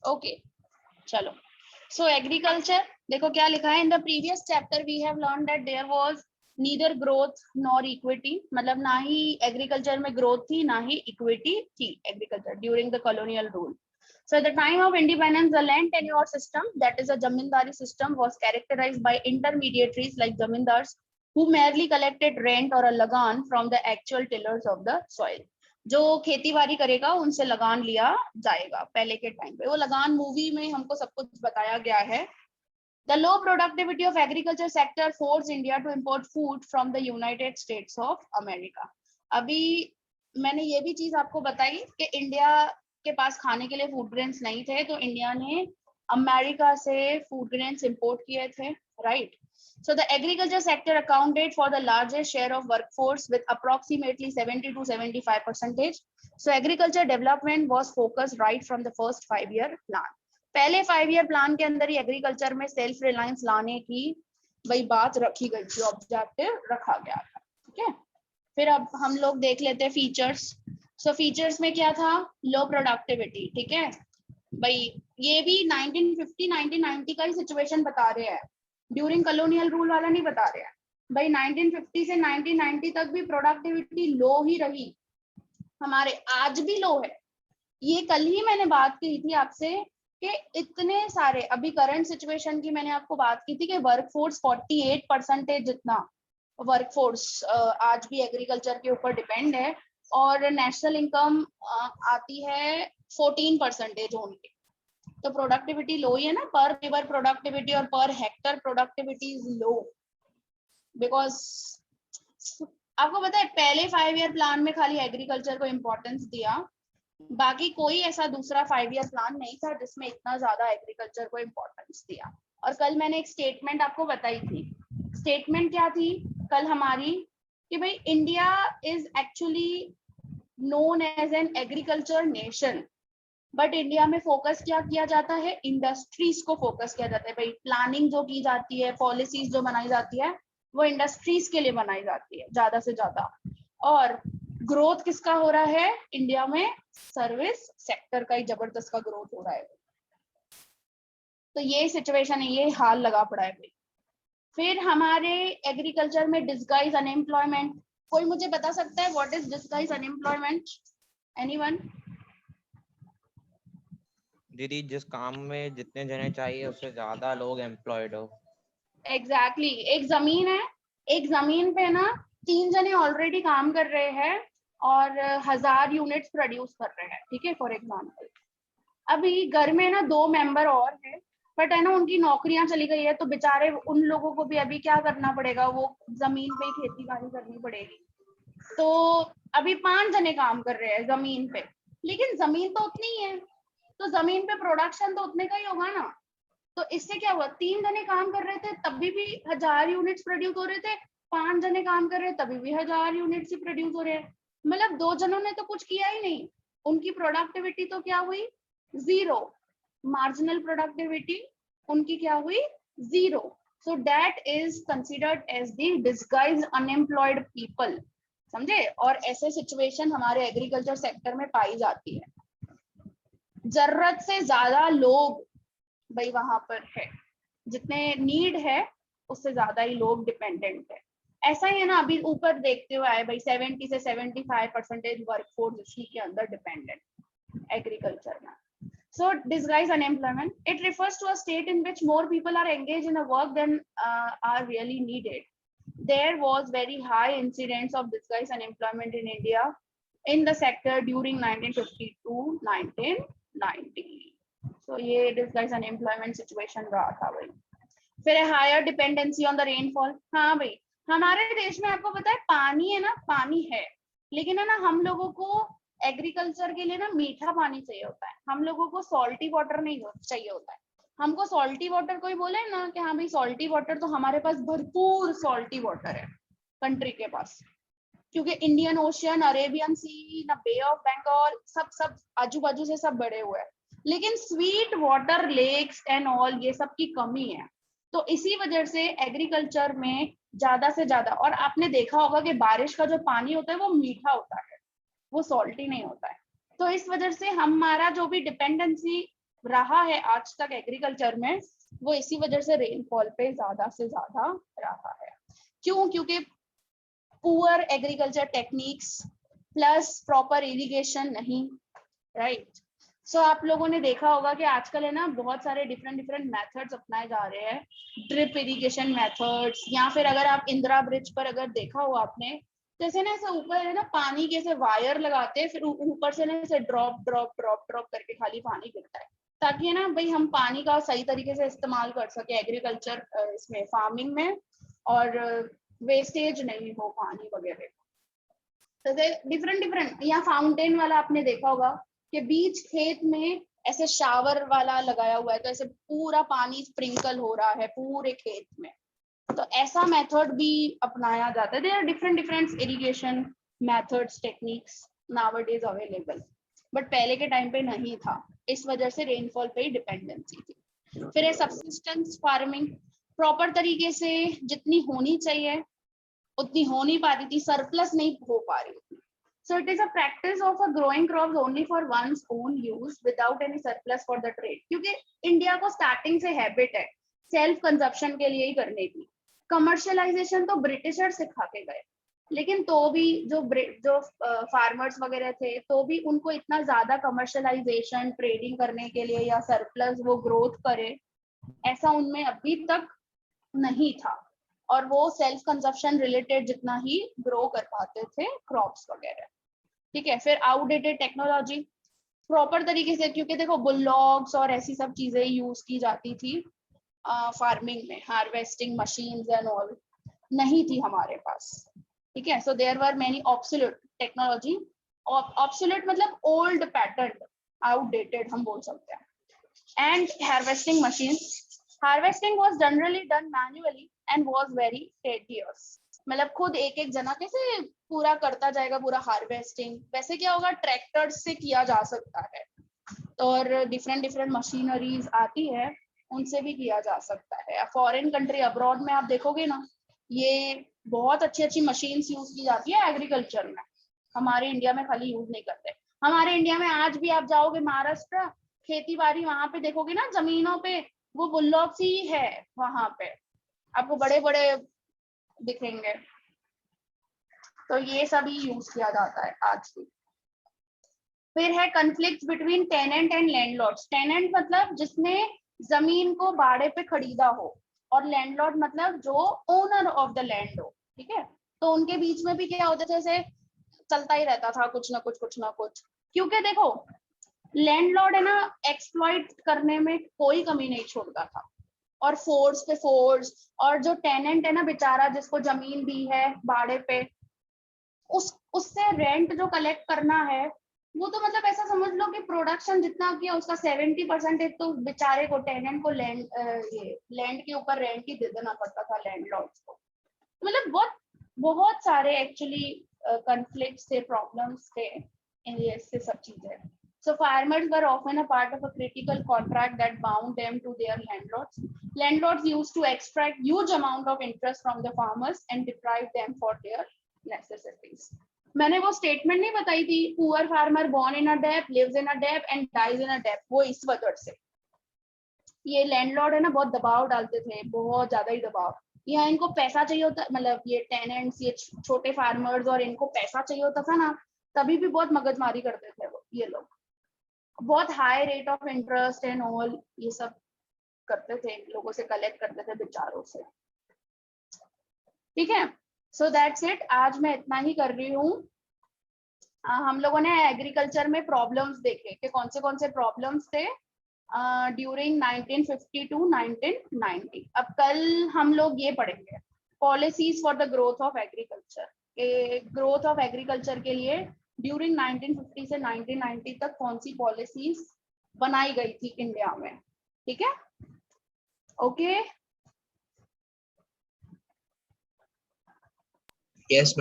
Okay चलो, सो agriculture देखो क्या लिखा है। In the previous chapter we have learn that there was neither growth nor equity, मतलब ना ही एग्रीकल्चर में ग्रोथ थी ना ही इक्विटी थी agriculture during the colonial rule. So at the time of independence, the land tenure system, that is a zamindari system, was characterized by intermediaries like zamindars who merely collected rent or a lagan from the actual tillers of the soil. जो खेती बाड़ी करेगा उनसे लगान लिया जाएगा पहले के टाइम पे. वो लगान मूवी में हमको सब कुछ बताया गया है. The low productivity of agriculture sector forced India to import food from the United States of America. अभी मैंने ये भी चीज आपको बताई कि इंडिया के पास खाने के लिए फूड ग्रेन्स नहीं थे, तो इंडिया ने अमेरिका से फूड ग्रेन्स इंपोर्ट किए थे, right. So the agriculture sector accounted for the largest share of workforce with approximately 70 to 75%. So agriculture development was focused right from the first 5-year plan. पहले 5-year plan के अंदर ही agriculture में self reliance लाने की वही बात रखी गई थी, ऑब्जेक्टिव रखा गया था. ठीक है, फिर अब हम लोग देख लेते हैं फीचर्स. सो फीचर्स में क्या था? लो प्रोडक्टिविटी. ठीक है भाई, ये भी 1950 1990 का ही सिचुएशन बता रहे हैं, ड्यूरिंग कॉलोनियल रूल वाला नहीं बता रहे हैं भाई. 1950 से 1990 तक भी प्रोडक्टिविटी लो ही रही हमारे, आज भी लो है. ये कल ही मैंने बात की थी आपसे कि इतने सारे, अभी करंट सिचुएशन की मैंने आपको बात की थी कि वर्कफोर्स 48% जितना वर्कफोर्स आज भी एग्रीकल्चर के ऊपर डिपेंड है, और नेशनल इनकम आती है 14% उनकी. तो प्रोडक्टिविटी लो ही है ना, पर लेबर प्रोडक्टिविटी और per hectare productivity is low. Because आपको पता है पहले 5-year प्लान में खाली एग्रीकल्चर को इम्पोर्टेंस दिया, बाकी कोई ऐसा दूसरा 5-year प्लान नहीं था जिसमें इतना ज्यादा एग्रीकल्चर को इम्पोर्टेंस दिया. और कल मैंने एक स्टेटमेंट आपको बताई थी. स्टेटमेंट क्या थी कल हमारी? कि भाई India is actually known as an agriculture nation, but India में फोकस क्या किया जाता है? इंडस्ट्रीज को फोकस किया जाता है. भाई प्लानिंग जो की जाती है, पॉलिसीज जो बनाई जाती है, वो इंडस्ट्रीज के लिए बनाई जाती है ज्यादा से ज्यादा. और ग्रोथ किसका हो रहा है इंडिया में? सर्विस सेक्टर का ही जबरदस्त का ग्रोथ हो रहा है. तो ये सिचुएशन है, ये हाल लगा पड़ा है भाई. फिर हमारे एग्रीकल्चर में डिस्गाइज अनएम्प्लॉयमेंट. कोई मुझे बता सकता है what is disguise unemployment? Anyone? दीदी, जिस काम में जितने जने चाहिए उससे ज्यादा लोग एम्प्लॉयड हो. एग्जैक्टली एक जमीन है, एक जमीन पे ना 3 जने ऑलरेडी काम कर रहे हैं और 1000 यूनिट्स प्रोड्यूस कर रहे हैं. ठीक है, फॉर एग्जांपल अभी घर में ना 2 मेंबर और है, बट है ना उनकी नौकरियां चली गई है, तो बेचारे उन लोगों को भी अभी क्या करना पड़ेगा? वो जमीन पे ही खेती बाड़ी करनी पड़ेगी. तो अभी 5 जने काम कर रहे हैं जमीन पे, लेकिन जमीन तो उतनी ही है, तो जमीन पे प्रोडक्शन तो उतने का ही होगा ना. तो इससे क्या हुआ? 3 जने काम कर रहे थे तभी भी 1000 यूनिट्स प्रोड्यूस हो रहे थे, 5 जने काम कर रहे हैं तभी भी 1000 यूनिट्स ही प्रोड्यूस हो रहे हैं. मतलब 2 जनों ने तो कुछ किया ही नहीं, उनकी प्रोडक्टिविटी तो क्या हुई? जीरो. मार्जिनल प्रोडक्टिविटी उनकी क्या हुई? जीरो. So that is considered as the disguise unemployed people. समझे? और ऐसे सिचुएशन हमारे एग्रीकल्चर सेक्टर में पाई जाती है. जरूरत से ज्यादा लोग भाई वहां पर है, जितने नीड है उससे ज्यादा ही लोग डिपेंडेंट है. ऐसा ही है ना, अभी ऊपर देखते हुए आए भाई 70 से 75% वर्कफोर्स इसी के अंदर डिपेंडेंट एग्रीकल्चर में. So disguised unemployment, it refers to a state in which more people are engaged in a work than are really needed. There was very high incidence of disguised unemployment in India in the sector during 1950 to 1990. So ये disguised unemployment situation रहा था भाई. फिर higher dependency on the rainfall. हाँ भाई, हमारे देश में आपको पता है पानी है ना, पानी है, लेकिन है ना हम लोगों को एग्रीकल्चर के लिए ना मीठा पानी चाहिए होता है, हम लोगों को सॉल्टी वाटर नहीं चाहिए होता है. हमको सॉल्टी वाटर कोई बोले ना कि हाँ भाई सॉल्टी वाटर, तो हमारे पास भरपूर सॉल्टी वाटर है कंट्री के पास, क्योंकि इंडियन ओशियन, अरेबियन सी, ना बे ऑफ बंगाल, सब आजू बाजू से सब बड़े हुए हैं. लेकिन sweet water lakes and all ये सब की कमी है. तो इसी वजह से एग्रीकल्चर में ज्यादा से ज्यादा, और आपने देखा होगा कि बारिश का जो पानी होता है वो मीठा होता है, वो सॉल्टी नहीं होता है. तो इस वजह से हमारा जो भी डिपेंडेंसी रहा है आज तक एग्रीकल्चर में, वो इसी वजह से रेनफॉल पे ज्यादा से ज्यादा रहा है। क्यों? क्योंकि poor agriculture techniques plus proper irrigation नहीं, राइट। सो आप लोगों ने देखा होगा कि आजकल है ना बहुत सारे डिफरेंट मेथड्स अपनाए जा रहे हैं, ड्रिप इरिगेशन मेथड्स, या फिर अगर आप इंदिरा ब्रिज पर अगर देखा हो आपने, जैसे ना ऐसे ऊपर है ना पानी के ऐसे वायर लगाते हैं, फिर ऊपर से ना ऐसे ड्रॉप ड्रॉप ड्रॉप ड्रॉप करके खाली पानी गिरता है, ताकि है ना भाई हम पानी का सही तरीके से इस्तेमाल कर सके एग्रीकल्चर इसमें फार्मिंग में, और वेस्टेज नहीं हो पानी वगैरह। तो डिफरेंट या फाउंटेन वाला आपने देखा होगा कि बीच खेत में ऐसे शावर वाला लगाया हुआ है, तो ऐसे पूरा पानी स्प्रिंकल हो रहा है पूरे खेत में, तो ऐसा मेथड भी अपनाया जाता है। There are different irrigation methods techniques nowadays available, but पहले के टाइम पे नहीं था, इस वजह से रेनफॉल पे ही डिपेंडेंसी थी। फिर है सब्सिस्टेंस फार्मिंग, प्रॉपर तरीके से जितनी होनी चाहिए उतनी हो नहीं पा रही थी, सरप्लस नहीं हो पा रही थी। So it is a practice of a growing crops only for one's own use without any surplus for the trade. क्योंकि इंडिया को स्टार्टिंग से हैबिट है सेल्फ कंजप्शन के लिए ही करने की। कमर्शियलाइजेशन तो ब्रिटिशर सिखा के गए, लेकिन तो भी जो फार्मर्स वगैरह थे तो भी उनको इतना ज्यादा कमर्शियलाइजेशन ट्रेडिंग करने के लिए या सरप्लस वो ग्रोथ करे, ऐसा उनमें अभी तक नहीं था, और वो सेल्फ कंजप्शन रिलेटेड जितना ही ग्रो कर पाते थे क्रॉप्स वगैरह। ठीक है, फिर आउटडेटेड टेक्नोलॉजी, प्रॉपर तरीके से, क्योंकि देखो बुलडॉग्स और ऐसी सब चीजें यूज की जाती थी फार्मिंग में, हार्वेस्टिंग मशीन्स एंड ऑल नहीं थी हमारे पास। ठीक है, so there were many obsolete technology, obsolete मतलब ओल्ड पैटर्न, आउटडेटेड हम बोल सकते हैं। And harvesting machines, harvesting was generally done manually and was very tedious, मतलब खुद एक एक जना कैसे पूरा करता जाएगा पूरा हार्वेस्टिंग, वैसे क्या होगा ट्रैक्टर से किया जा सकता है, और डिफरेंट मशीनरीज आती है उनसे भी किया जा सकता है। फॉरेन कंट्री अब्रॉड में आप देखोगे ना, ये बहुत अच्छी अच्छी मशीन्स यूज की जाती है एग्रीकल्चर में, हमारे इंडिया में खाली यूज नहीं करते। हमारे इंडिया में आज भी आप जाओगे महाराष्ट्र, खेती बाड़ी वहां पे देखोगे ना जमीनों पे वो बुल्डॉग्स ही है, वहां पे आपको बड़े बड़े दिखेंगे, तो ये सभी यूज किया जाता है आज भी। फिर है conflict between tenant and landlords, tenant मतलब जिसने जमीन को भाड़े पे खरीदा हो, और लैंडलॉर्ड मतलब जो ओनर ऑफ द लैंड हो। ठीक है, तो उनके बीच में भी क्या होता था, जैसे चलता ही रहता था कुछ ना कुछ कुछ ना कुछ, क्योंकि देखो लैंडलॉर्ड है ना एक्सप्लॉइट करने में कोई कमी नहीं छोड़ता था, और फोर्स पे फोर्स, और जो टेनेंट है ना बेचारा जिसको जमीन दी है भाड़े पे, उससे रेंट जो कलेक्ट करना है, वो तो मतलब ऐसा समझ लो कि प्रोडक्शन जितना किया उसका 70% तो बेचारे को टेनेंट को लैंड के ऊपर रेंट ही दे देना पड़ता था लैंडलॉर्ड्स को। मतलब बहुत बहुत सारे एक्चुअली कॉन्फ्लिक्ट्स थे, प्रॉब्लम्स थे, ये सब चीजें। So farmers were often a part of a critical contract that bound them to their landlords. Landlords used to extract huge amount of interest from the farmers and deprive them for their necessities. मैंने वो statement नहीं बताई थी, poor farmer born in a debt, lives in a debt and dies in a debt, वो इस वजह से ये लैंडलॉर्ड है ना बहुत दबाव डालते थे, बहुत ज्यादा ही दबाव। यहाँ इनको पैसा चाहिए होता, मतलब ये टेनेंट्स, ये छोटे फार्मर्स, और इनको पैसा चाहिए होता था ना, तभी भी बहुत मगजमारी करते थे वो ये लोग, बहुत high rate of interest and all ये सब करते थे, लोगों से कलेक्ट करते थे बेचारों से। ठीक है, सो दैट्स इट, आज मैं इतना ही कर रही हूँ। हम लोगों ने एग्रीकल्चर में प्रॉब्लम्स देखे कि कौन से प्रॉब्लम्स थे ड्यूरिंग 1950 टू 1990। अब कल हम लोग ये पढ़ेंगे policies for the growth of agriculture. Growth of agriculture के लिए ड्यूरिंग 1950 से 1990 तक कौन सी पॉलिसीज बनाई गई थी इंडिया में। ठीक है, ओके। Yes ma'am.